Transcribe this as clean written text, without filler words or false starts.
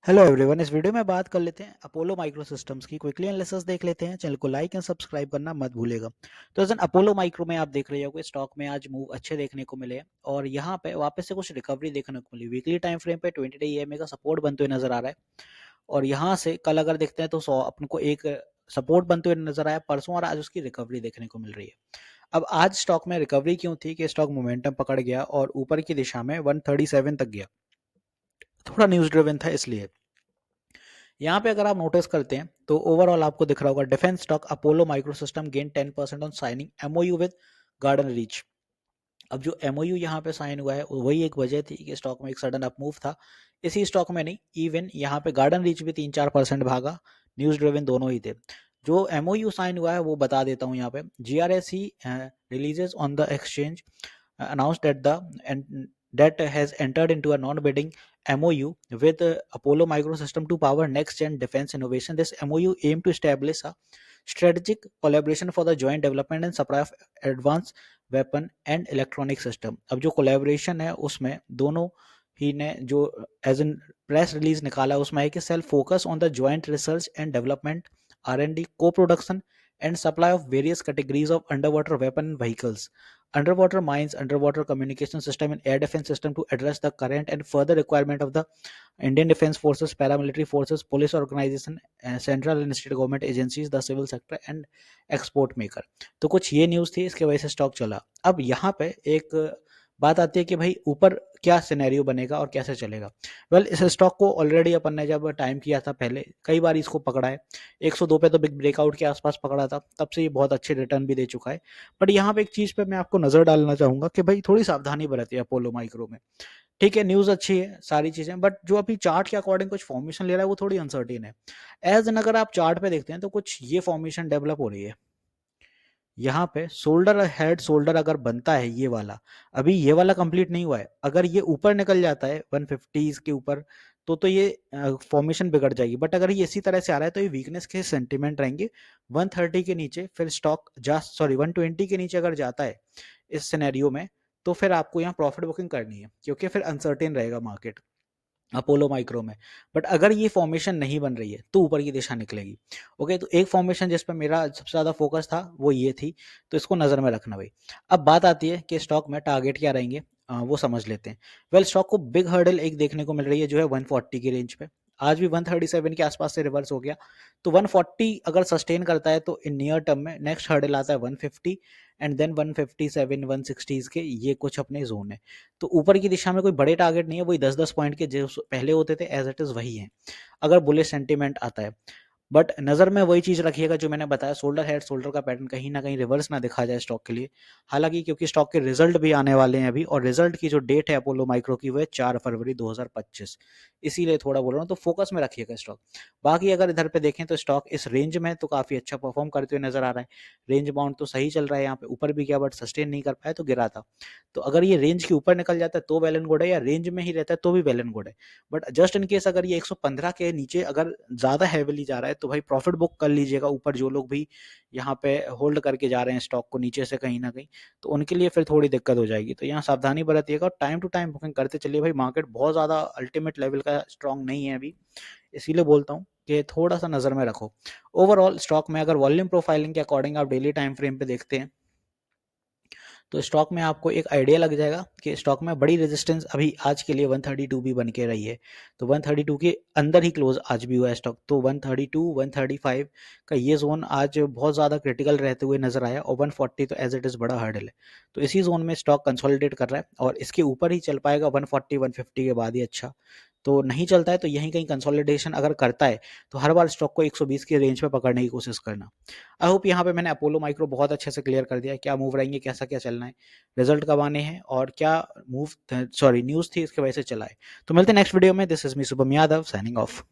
Hello everyone. इस video में बात कर लेते हैं अपोलो माइक्रो सिस्टम्स की। क्विकली एनालिसिस देख लेते हैं। चैनल को लाइक एंड सब्सक्राइब करना मत भूलेगा। तो जन अपोलो माइक्रो में आप देख रहे होगे स्टॉक में आज मूव अच्छे देखने को मिले हैं और यहाँ पे वापस से कुछ रिकवरी देखने को मिली। वीकली टाइम फ्रेम पे 20 डे ईएमए का सपोर्ट बनते हुए नजर आ रहा है और यहाँ से कल अगर देखते हैं तो 100 अपन को एक सपोर्ट बनते हुए नजर आया परसों और आज उसकी रिकवरी देखने को मिल रही है। अब आज स्टॉक में रिकवरी क्यों थी कि स्टॉक मोमेंटम पकड़ गया और ऊपर की दिशा में 137 तक गया। थोड़ा न्यूज ड्रिवन था इसलिए। यहाँ पे अगर आप नोटिस करते हैं तो ओवरऑल आपको दिख रहा होगा defence stock Apollo micro system gain 10% on signing MOU with garden reach. अब जो एमओयू यहाँ पे साइन हुआ है वही एक वजह थी कि स्टॉक में एक सडन अप मूव था। इसी स्टॉक में नहीं, इवन यहाँ पे गार्डन रीच भी 3-4% भागा। न्यूज ड्रिवन दोनों ही थे। जो एमओयू साइन हुआ है वो बता देता हूँ। यहाँ पे GRAC releases on the exchange announced that has entered into a non-bidding MOU with Apollo Microsystem to power next-gen defense innovation. This MOU aimed to establish a strategic collaboration for the joint development and supply of advanced weapon and electronic system. अब जो collaboration है उसमें दोनों ही ने जो as an press release निकाला उसमें है कि self focus on the joint research and development R&D co-production and supply of various categories of underwater weapon vehicles, underwater mines, underwater communication system and air defense system to address the current and further requirement of the Indian Defence Forces, paramilitary forces, police organization, central and state government agencies, the civil sector and export maker। तो कुछ ये news थी, इसके वजह से stock चला। अब यहाँ पे एक बात आती है कि भाई ऊपर क्या सिनेरियो बनेगा और कैसे चलेगा। वेल इस स्टॉक को ऑलरेडी अपन ने जब टाइम किया था पहले कई बार इसको पकड़ा है। 102 पे तो बिग ब्रेकआउट के आसपास पकड़ा था, तब से ये बहुत अच्छे रिटर्न भी दे चुका है। बट यहाँ पे एक चीज पे मैं आपको नजर डालना चाहूंगा कि भाई थोड़ी सावधानी बरतिए अपोलो माइक्रो में। ठीक है, न्यूज अच्छी है, सारी चीजें, बट जो अभी चार्ट के अकॉर्डिंग कुछ फॉर्मेशन ले रहा है वो थोड़ी अनसर्टेन है। एज एन अगर आप चार्ट पे देखते हैं तो कुछ ये फॉर्मेशन डेवलप हो रही है। यहाँ पे शोल्डर हेड शोल्डर अगर बनता है ये वाला, अभी ये वाला कंप्लीट नहीं हुआ है, अगर ये ऊपर निकल जाता है 150 के ऊपर तो ये फॉर्मेशन बिगड़ जाएगी। बट अगर ये इसी तरह से आ रहा है तो ये वीकनेस के सेंटीमेंट रहेंगे। 130 के नीचे फिर स्टॉक जा 120 के नीचे अगर जाता है इस सिनेरियो में तो फिर आपको यहाँ प्रॉफिट बुकिंग करनी है क्योंकि फिर अनसर्टेन रहेगा मार्केट अपोलो माइक्रो में। बट अगर ये फॉर्मेशन नहीं बन रही है तो ऊपर की दिशा निकलेगी। ओके, तो एक फॉर्मेशन जिस पर मेरा सबसे ज़्यादा फोकस था वो ये थी, तो इसको नज़र में रखना भाई। अब बात आती है कि स्टॉक में टारगेट क्या रहेंगे, वो समझ लेते हैं। वेल स्टॉक को बिग हर्डल एक देखने को मिल रही है जो है 140 की रेंज पे। आज भी 137 के आसपास से रिवर्स हो गया, तो 140 अगर सस्टेन करता है तो इन नियर टर्म में नेक्स्ट हर्डल आता है 150 एंड देन 157 160 के, ये कुछ अपने जोन है। तो ऊपर की दिशा में कोई बड़े टारगेट नहीं है, वही 10-10 पॉइंट के जो पहले होते थे एज इट इज वही है अगर बुलिश सेंटीमेंट आता है। बट नज़र में वही चीज़ रखिएगा जो मैंने बताया, शोल्डर हेड शोल्डर का पैटर्न कहीं ना कहीं रिवर्स ना दिखा जाए स्टॉक के लिए। हालांकि क्योंकि स्टॉक के रिजल्ट भी आने वाले हैं अभी, और रिजल्ट की जो डेट है अपोलो माइक्रो की वो है 4 फरवरी 2025, इसीलिए थोड़ा बोल रहा हूँ, तो फोकस में रखिएगा स्टॉक। बाकी अगर इधर पे देखें तो स्टॉक इस रेंज में तो काफ़ी अच्छा परफॉर्म करते हुए नजर आ रहा है। रेंज बाउंड तो सही चल रहा है, यहाँ पे ऊपर भी गया बट सस्टेन नहीं कर पाया तो गिरा था। तो अगर ये रेंज के ऊपर निकल जाता है तो वेल एंड गुड है, या रेंज में ही रहता है तो भी वेल एंड गुड है। बट जस्ट इन केस अगर ये 115 के नीचे अगर ज्यादा हैविली जा रहा है तो भाई प्रॉफिट बुक कर लीजिएगा ऊपर। जो लोग भी यहाँ पे होल्ड करके जा रहे हैं स्टॉक को नीचे से कहीं ना कहीं, तो उनके लिए फिर थोड़ी दिक्कत हो जाएगी। तो यहाँ सावधानी बरतिएगा और टाइम टू टाइम बुकिंग करते चलिए भाई। मार्केट बहुत ज्यादा अल्टीमेट लेवल का स्ट्रांग नहीं है अभी, इसीलिए बोलता हूँ कि थोड़ा सा नजर में रखो। ओवरऑल स्टॉक में अगर वॉल्यूम प्रोफाइलिंग के अकॉर्डिंग आप डेली टाइम फ्रेम पे देखते हैं तो स्टॉक में आपको एक आइडिया लग जाएगा कि स्टॉक में बड़ी रेजिस्टेंस अभी आज के लिए 132 भी बन के रही है। तो 132 के अंदर ही क्लोज आज भी हुआ है स्टॉक, तो 132 135 का ये जोन आज बहुत ज़्यादा क्रिटिकल रहते हुए नजर आया, और 140 तो एज इट इज़ बड़ा हर्डल है। तो इसी जोन में स्टॉक कंसोलिडेट कर रहा है और इसके ऊपर ही चल पाएगा 140 150 के बाद ही अच्छा। तो नहीं चलता है तो यहीं कहीं कंसोलिडेशन अगर करता है तो हर बार स्टॉक को 120 के रेंज पे पकड़ने की कोशिश करना। आई होप यहाँ पे मैंने अपोलो माइक्रो बहुत अच्छे से क्लियर कर दिया क्या मूव रहेंगे, कैसा क्या चलना है, रिजल्ट कब आने हैं और क्या मूव न्यूज़ थी इसकी वजह से चला है। तो मिलते हैं नेक्स्ट वीडियो में। This is me Shubham Yadav signing off.